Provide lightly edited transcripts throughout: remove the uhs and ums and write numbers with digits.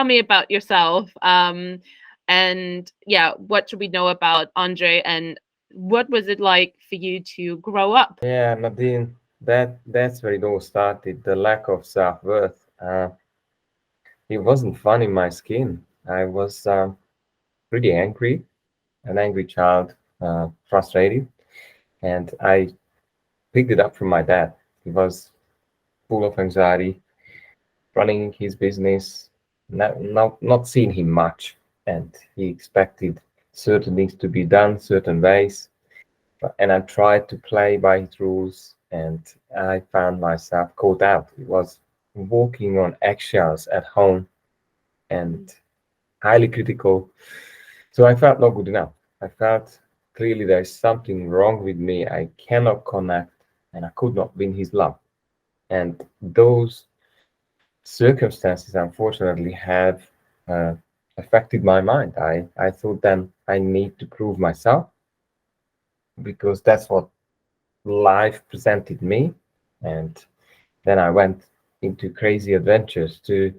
tell me about yourself. And yeah, what should we know about Andre, and what was it like for you to grow up? Yeah, Nadine, that's where it all started. The lack of self-worth. It wasn't fun in my skin. I was pretty angry, an angry child, frustrated, and I picked it up from my dad. He was full of anxiety, running his business, not seeing him much, and he expected certain things to be done certain ways. And I tried to play by his rules, and I found myself caught out. It was walking on eggshells at home and highly critical. So I felt not good enough. I felt clearly there is something wrong with me. I cannot connect, and I could not win his love. And those circumstances, unfortunately, have uh, affected my mind. I thought then I need to prove myself because that's what life presented me. And then I went into crazy adventures to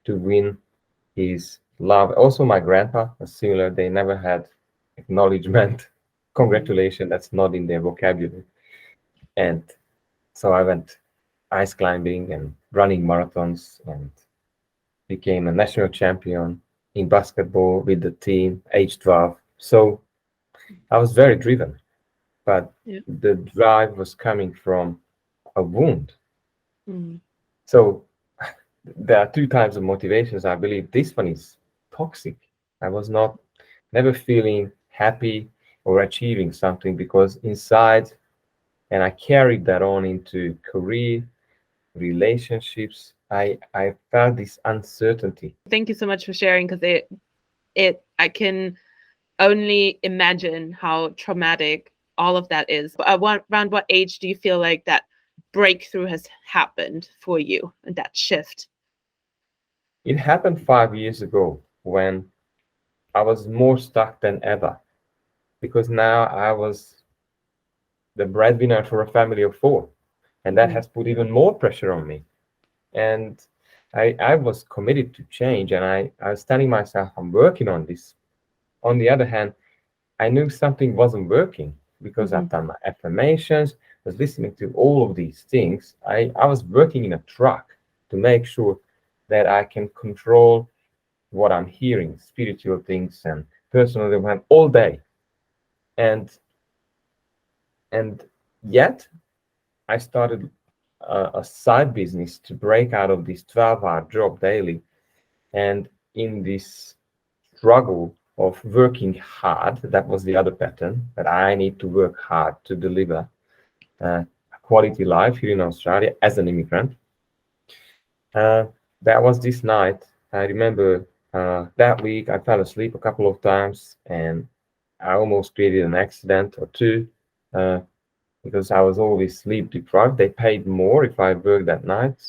win his love. Also, my grandpa was similar. They never had acknowledgement, Mm. congratulations. That's not in their vocabulary. And so I went ice climbing and running marathons and became a national champion in basketball with the team, age 12. So I was very driven, but Yeah. the drive was coming from a wound. Mm. So there are two types of motivations. I believe this one is toxic. I was not never feeling happy or achieving something because inside, and I carried that on into career, relationships. I felt this uncertainty. Thank you so much for sharing, because it I can only imagine how traumatic all of that is. Around what age do you feel like that breakthrough has happened for you, and that shift? It happened 5 years ago when I was more stuck than ever because now I was the breadwinner for a family of four, and that Mm-hmm. has put even more pressure on me. And I was committed to change, and I was telling myself I'm working on this. On the other hand, I knew something wasn't working because Mm-hmm. I've done my affirmations, was listening to all of these things. I was working in a truck to make sure that I can control what I'm hearing, spiritual things and personal development all day. And and yet I started a side business to break out of this 12-hour job daily. And in this struggle of working hard, that was the other pattern, that I need to work hard to deliver a quality life here in Australia as an immigrant. Uh, that was this night. I remember that week I fell asleep a couple of times and I almost created an accident or two uh, because I was always sleep deprived. They paid more if I worked at night.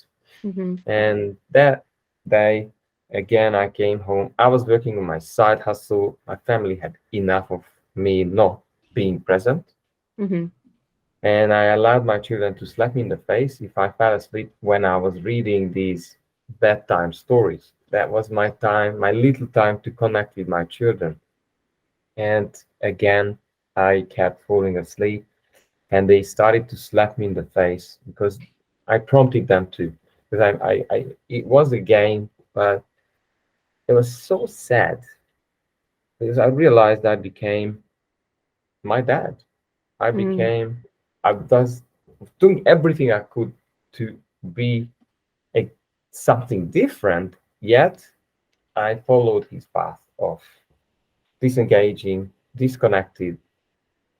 Mm-hmm. And that day, again, I came home. I was working on my side hustle. My family had enough of me not being present. Mm-hmm. And I allowed my children to slap me in the face if I fell asleep when I was reading these bedtime stories. That was my time, my little time to connect with my children. And again, I kept falling asleep, and they started to slap me in the face because I prompted them to. Because it was a game, but it was so sad because I realized I became my dad. I Mm-hmm. became, I was doing everything I could to be a, something different, yet I followed his path of disengaging, disconnected,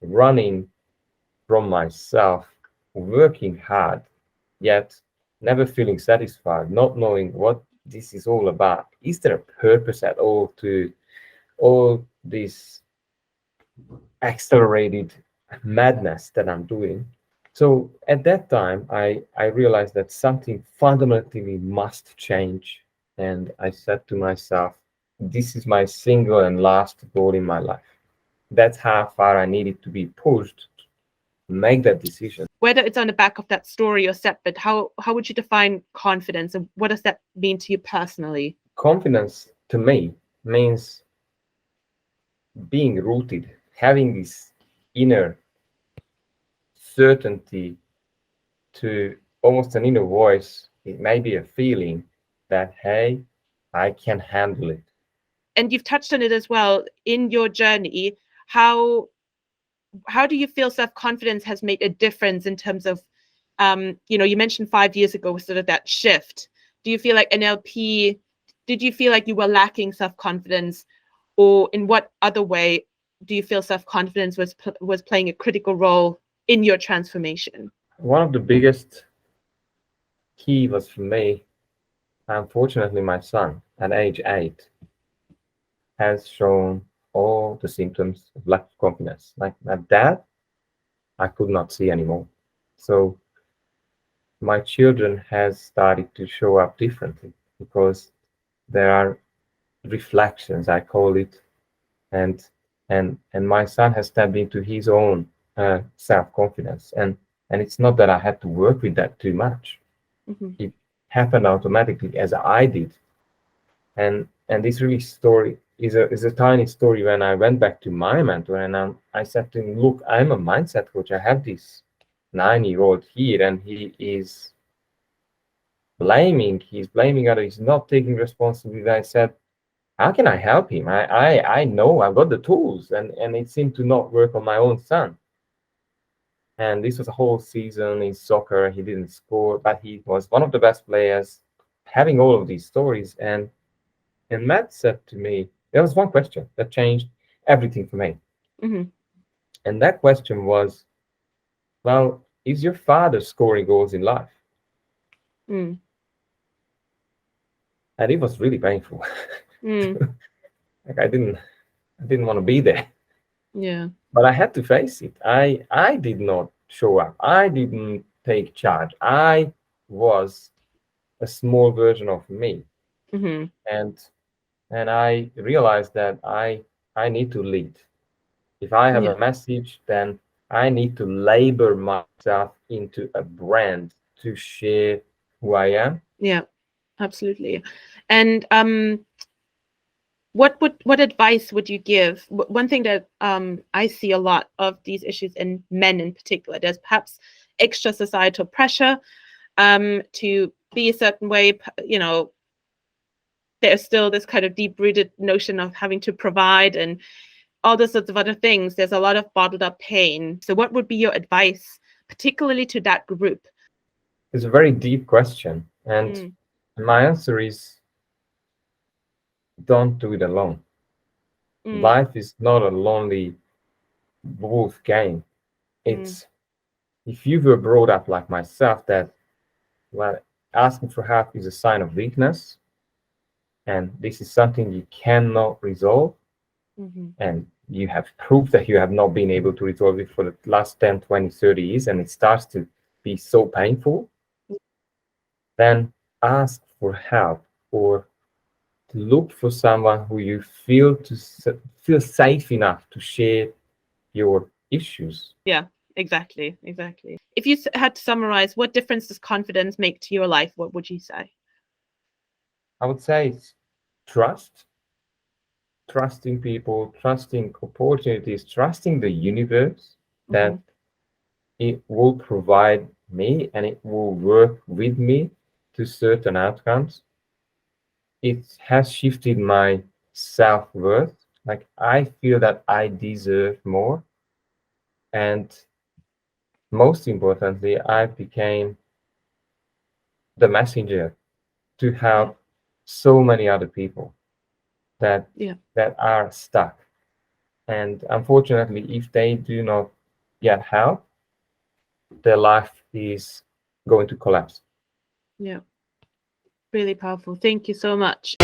running from myself, working hard, yet never feeling satisfied, not knowing what this is all about. Is there a purpose at all to all this accelerated madness that I'm doing? So at that time, I realized that something fundamentally must change. And I said to myself, this is my single and last goal in my life. That's how far I needed to be pushed to make that decision. Whether it's on the back of that story or separate, how would you define confidence, and what does that mean to you personally? Confidence to me means being rooted, having this inner certainty, to almost an inner voice. It may be a feeling that, hey, I can handle it. And you've touched on it as well in your journey. How how do you feel self-confidence has made a difference in terms of, you mentioned 5 years ago was sort of that shift. Do you feel like NLP, did you feel like you were lacking self-confidence, or in what other way do you feel self-confidence was playing a critical role in your transformation? One of the biggest key was for me, unfortunately, my son at age 8 has shown all the symptoms of lack of confidence. Like my dad, I could not see anymore. So my children has started to show up differently because there are reflections, I call it, and and my son has stepped into his own self-confidence, and it's not that I had to work with that too much. Mm-hmm. It happened automatically as I did. And this really story is a tiny story. When I went back to my mentor and I said to him, look, I'm a mindset coach, I have this 9-year-old here, and he's blaming others, he's not taking responsibility. I said, how can I help him? I know I've got the tools, and it seemed to not work on my own son. And this was a whole season in soccer. He didn't score, but he was one of the best players, having all of these stories. And Matt said to me, there was one question that changed everything for me. Mm-hmm. And that question was, well, is your father scoring goals in life? Mm. And it was really painful. Mm. Like I didn't want to be there. Yeah. But I had to face it. I did not show up. I didn't take charge. I was a small version of me. Mm-hmm. And and I realized that I need to lead. If I have Yeah. a message, then I need to labor myself into a brand to share who I am. Yeah. Absolutely. And what advice would you give? One thing that I see a lot of these issues in men in particular, there's perhaps extra societal pressure to be a certain way. There's still this kind of deep rooted notion of having to provide and all those sorts of other things. There's a lot of bottled up pain. So what would be your advice, particularly to that group? It's a very deep question. And Mm. my answer is, don't do it alone. Mm. Life is not a lonely wolf game. Mm. It's, if you were brought up like myself, that, well, asking for help is a sign of weakness, and this is something you cannot resolve, Mm-hmm. and you have proof that you have not been able to resolve it for the last 10, 20, 30 years, and it starts to be so painful, then ask for help, or to look for someone who you feel safe enough to share your issues. Yeah, exactly. Exactly. If you had to summarize, what difference does confidence make to your life? What would you say? I would say it's trust, trusting people, trusting opportunities, trusting the universe Mm-hmm. that it will provide me and it will work with me to certain outcomes. It has shifted my self-worth. Like I feel that I deserve more. And most importantly, I became the messenger to Yeah. help so many other people that Yeah. that are stuck. And unfortunately, if they do not get help, their life is going to collapse. Yeah. Really powerful. Thank you so much.